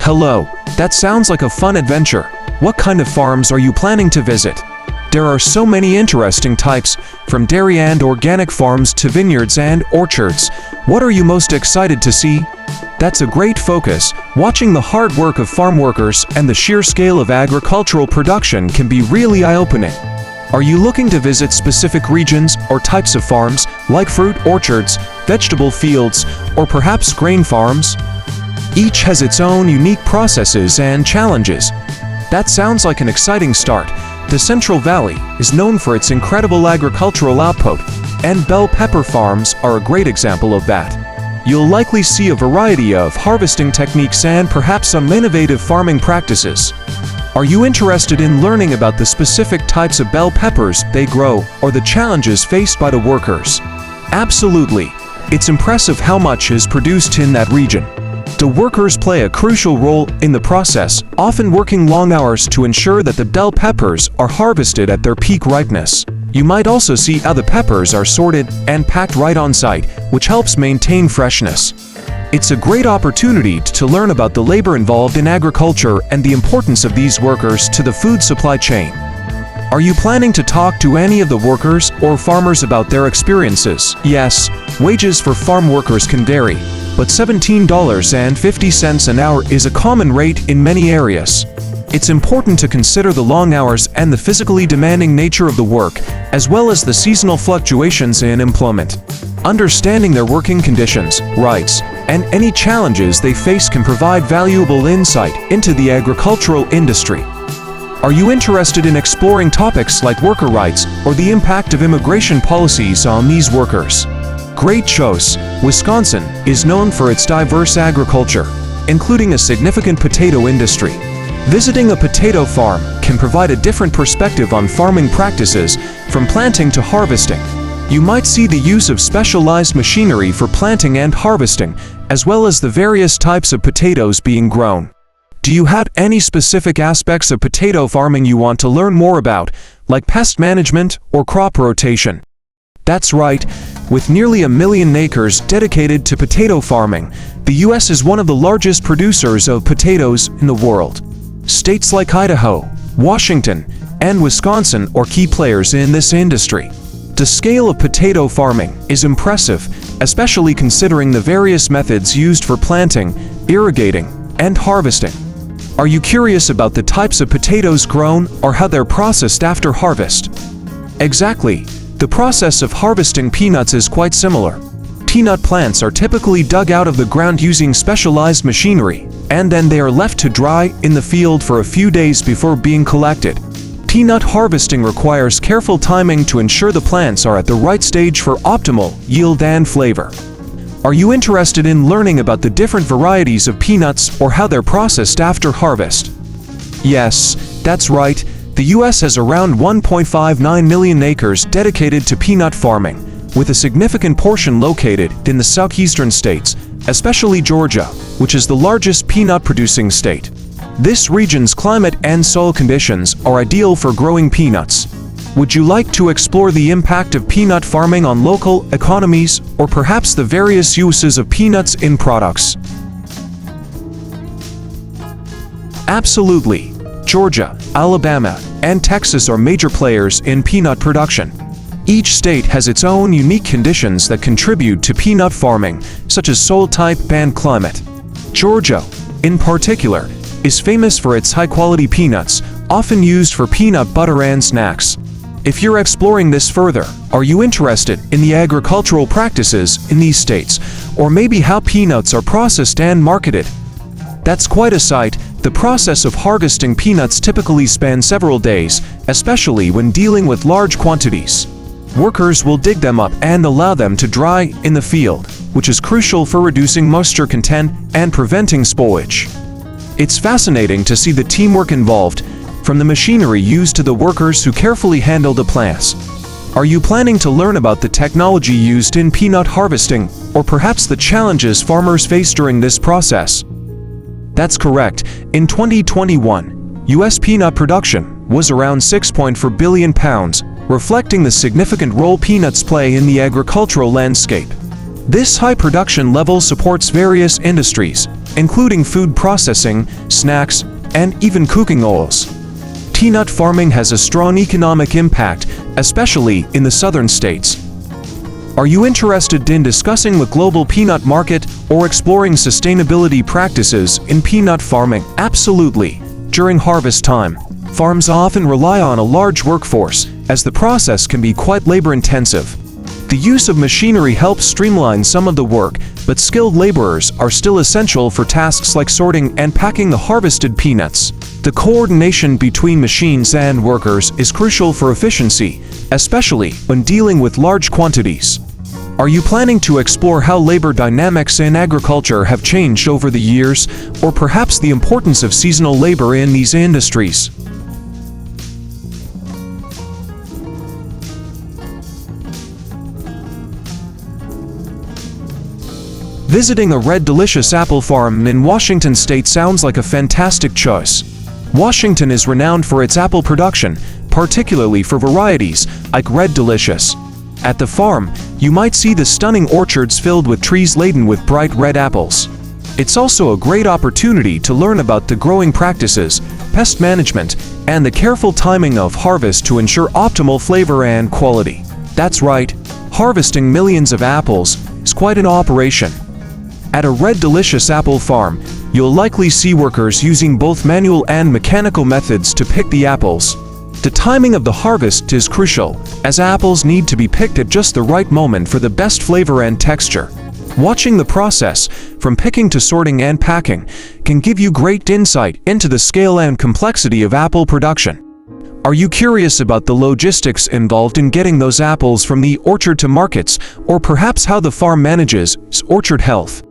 Hello, that sounds like a fun adventure. What kind of farms are you planning to visit? There are so many interesting types, from dairy and organic farms to vineyards and orchards. What are you most excited to see? That's a great focus. Watching the hard work of farm workers and the sheer scale of agricultural production can be really eye-opening. Are you looking to visit specific regions or types of farms, like fruit orchards, vegetable fields, or perhaps grain farms? Each has its own unique processes and challenges. That sounds like an exciting start. The Central Valley is known for its incredible agricultural output, and bell pepper farms are a great example of that. You'll likely see a variety of harvesting techniques and perhaps some innovative farming practices. Are you interested in learning about the specific types of bell peppers they grow or the challenges faced by the workers? Absolutely. It's impressive how much is produced in that region. The workers play a crucial role in the process, often working long hours to ensure that the bell peppers are harvested at their peak ripeness. You might also see how the peppers are sorted and packed right on site, which helps maintain freshness. It's a great opportunity to learn about the labor involved in agriculture and the importance of these workers to the food supply chain. Are you planning to talk to any of the workers or farmers about their experiences? Yes, wages for farm workers can vary, but $17.50 an hour is a common rate in many areas. It's important to consider the long hours and the physically demanding nature of the work, as well as the seasonal fluctuations in employment. Understanding their working conditions, rights, and any challenges they face can provide valuable insight into the agricultural industry. Are you interested in exploring topics like worker rights or the impact of immigration policies on these workers? Great choice. Wisconsin is known for its diverse agriculture, including a significant potato industry. Visiting a potato farm can provide a different perspective on farming practices, from planting to harvesting. You might see the use of specialized machinery for planting and harvesting, as well as the various types of potatoes being grown. Do you have any specific aspects of potato farming you want to learn more about, like pest management or crop rotation? That's right. With nearly 1 million acres dedicated to potato farming, the U.S. is one of the largest producers of potatoes in the world. States like Idaho, Washington, and Wisconsin are key players in this industry. The scale of potato farming is impressive, especially considering the various methods used for planting, irrigating, and harvesting. Are you curious about the types of potatoes grown or how they're processed after harvest? Exactly. The process of harvesting peanuts is quite similar. Peanut plants are typically dug out of the ground using specialized machinery, and then they are left to dry in the field for a few days before being collected. Peanut harvesting requires careful timing to ensure the plants are at the right stage for optimal yield and flavor. Are you interested in learning about the different varieties of peanuts or how they're processed after harvest? Yes, that's right. The U.S. has around 1.59 million acres dedicated to peanut farming, with a significant portion located in the southeastern states, especially Georgia, which is the largest peanut-producing state. This region's climate and soil conditions are ideal for growing peanuts. Would you like to explore the impact of peanut farming on local economies, or perhaps the various uses of peanuts in products? Absolutely. Georgia, Alabama, and Texas are major players in peanut production. Each state has its own unique conditions that contribute to peanut farming, such as soil type and climate. Georgia, in particular, is famous for its high-quality peanuts, often used for peanut butter and snacks. If you're exploring this further, are you interested in the agricultural practices in these states, or maybe how peanuts are processed and marketed? That's quite a sight. The process of harvesting peanuts typically spans several days, especially when dealing with large quantities. Workers will dig them up and allow them to dry in the field, which is crucial for reducing moisture content and preventing spoilage. It's fascinating to see the teamwork involved, from the machinery used to the workers who carefully handle the plants. Are you planning to learn about the technology used in peanut harvesting, or perhaps the challenges farmers face during this process? That's correct. In 2021, U.S. peanut production was around 6.4 billion pounds, reflecting the significant role peanuts play in the agricultural landscape. This high production level supports various industries, including food processing, snacks, and even cooking oils. Peanut farming has a strong economic impact, especially in the southern states. Are you interested in discussing the global peanut market or exploring sustainability practices in peanut farming? Absolutely. During harvest time, farms often rely on a large workforce, as the process can be quite labor-intensive. The use of machinery helps streamline some of the work, but skilled laborers are still essential for tasks like sorting and packing the harvested peanuts. The coordination between machines and workers is crucial for efficiency, especially when dealing with large quantities. Are you planning to explore how labor dynamics in agriculture have changed over the years, or perhaps the importance of seasonal labor in these industries? Visiting a Red Delicious apple farm in Washington state sounds like a fantastic choice. Washington is renowned for its apple production, particularly for varieties like Red Delicious. At the farm, you might see the stunning orchards filled with trees laden with bright red apples. It's also a great opportunity to learn about the growing practices, pest management, and the careful timing of harvest to ensure optimal flavor and quality. That's right, harvesting millions of apples is quite an operation. At a Red Delicious apple farm, you'll likely see workers using both manual and mechanical methods to pick the apples. The timing of the harvest is crucial, as apples need to be picked at just the right moment for the best flavor and texture. Watching the process, from picking to sorting and packing, can give you great insight into the scale and complexity of apple production. Are you curious about the logistics involved in getting those apples from the orchard to markets, or perhaps how the farm manages its orchard health?